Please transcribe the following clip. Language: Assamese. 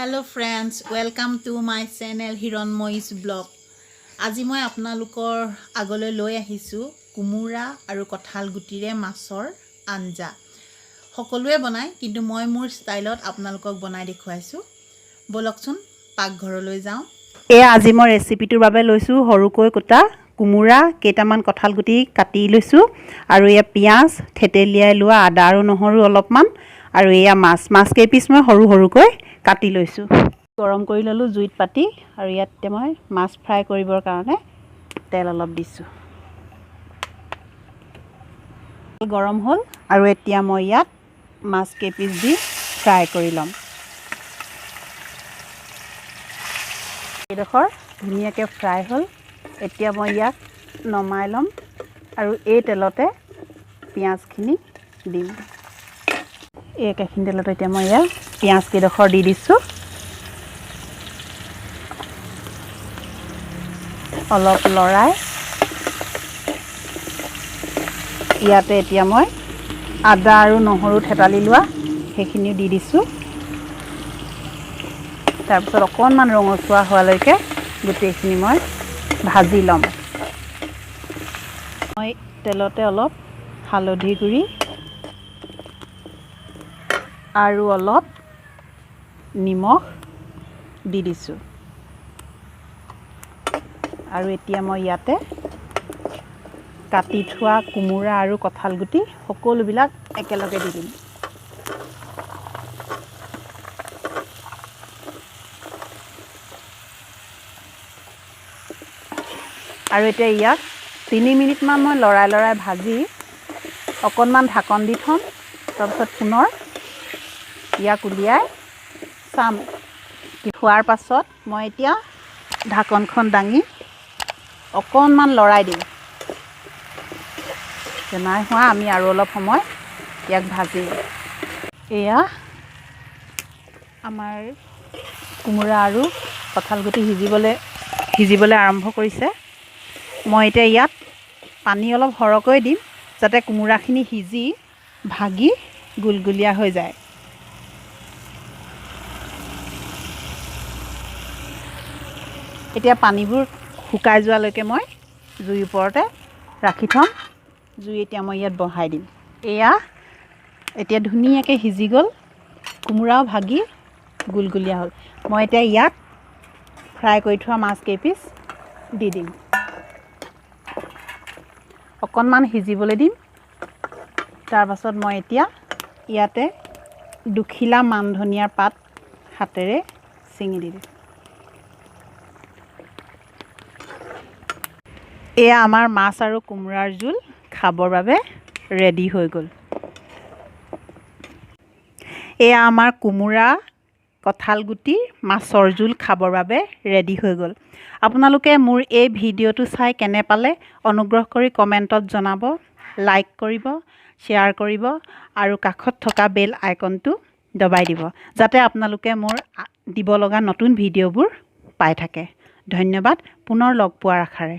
Hello friends, welcome to my channel Hiranmoy's blog. আজি মই আপোনালোকৰ আগলৈ লৈ আহিছো কুমুৰা আৰু কঁঠাল গুটিৰে মাছৰ আঞ্জা। সকলোৱে বনায় কিন্তু মই মোৰ ষ্টাইলত আপোনালোকক বনাই দেখুৱাইছো। বলকচোন পাকঘৰলৈ যাওঁ। আজি মই ৰেচিপিটোৰ বাবে লৈছো সৰুকৈ কটা কুমুৰা, কেইটামান কঁঠাল গুটি কাটি লৈছো আৰু পিয়াজ, থেতেলিয়াই লোৱা আদা আৰু নহৰু অলপমান আৰু মাছ কেইপিচ মই সৰুকৈ কাটি লৈছো। গৰম কৰি ললো জুইত পাতি আৰু ইয়াতে মই মাছ ফ্ৰাই কৰিবৰ কাৰণে তেল অলপ দিছো। গৰম হ'ল আৰু এতিয়া মই ইয়াত মাছ কেইপিচ দি ফ্ৰাই কৰি লম। এইডোখৰ ধুনীয়াকৈ ফ্ৰাই হ'ল। এতিয়া মই ইয়াক নমাই ল'ম আৰু এই তেলতে পিঁয়াজখিনি দিম। এই একেখিনি তেলতে এতিয়া মই ইয়াত পিঁয়াজ কেইডোখৰ দি দিছোঁ। অলপ লৰাই ইয়াতে এতিয়া মই আদা আৰু নহৰু থেতালি লোৱা সেইখিনিও দি দিছোঁ। তাৰপিছত অকণমান ৰঙচুৱা হোৱালৈকে গোটেইখিনি মই ভাজি ল'ম। মই তেলতে অলপ হালধি গুড়ি আৰু অলপ নিমখ দি দিছোঁ আৰু এতিয়া মই ইয়াতে কাটি থোৱা কুমুৰা আৰু কঁঠাল গুটি সকলোবিলাক একেলগে দি দিম। আৰু এতিয়া ইয়াক 3 মিনিটমান মই লৰাই ভাজি অকণমান ঢাকন দি থ'ম। তাৰপিছত পুনৰ ইয়াক উলিয়াই চাম। খোৱাৰ পাছত মই এতিয়া ঢাকনখন দাঙি অকণমান লৰাই দিম। নাই হোৱা আমি আৰু অলপ সময় ইয়াক ভাজিম। এয়া আমাৰ কুমুৰা আৰু কঁঠাল গুটি সিজিবলৈ আৰম্ভ কৰিছে। মই এতিয়া ইয়াত পানী অলপ সৰহকৈ দিম যাতে কুমুৰাখিনি সিজি ভাগি গুলগুলীয়া হৈ যায়। এতিয়া পানীবোৰ শুকাই যোৱালৈকে মই জুইৰ ওপৰতে ৰাখি থ'ম। জুই এতিয়া মই ইয়াত বহাই দিম। এতিয়া ধুনীয়াকৈ সিজি গ'ল, কোমোৰাও ভাগি গুলগুলীয়া হ'ল। মই এতিয়া ইয়াত ফ্ৰাই কৰি থোৱা মাছ কেইপিচ দি দিম। অকণমান সিজিবলৈ দিম। তাৰপাছত মই এতিয়া ইয়াতে দুখিলা মান ধনিয়াৰ পাত হাতেৰে ছিঙি দি দিম। এয়া আমাৰ মাছ আৰু কোমোৰাৰ জোল খাবৰ বাবে ৰেডি হৈ গ'ল। এয়া আমাৰ কোমোৰা কঁঠাল গুটি মাছৰ জোল খাবৰ বাবে ৰেডি হৈ গ'ল। আপোনালোকে মোৰ এই ভিডিঅ'টো চাই কেনে পালে অনুগ্ৰহ কৰি কমেণ্টত জনাব, লাইক কৰিব, শ্বেয়াৰ কৰিব আৰু কাষত থকা বেল আইকনটো দবাই দিব যাতে আপোনালোকে মোৰ দিব লগা নতুন ভিডিঅ'বোৰ পাই থাকে। ধন্যবাদ। পুনৰ লগ পোৱাৰ আশাৰে।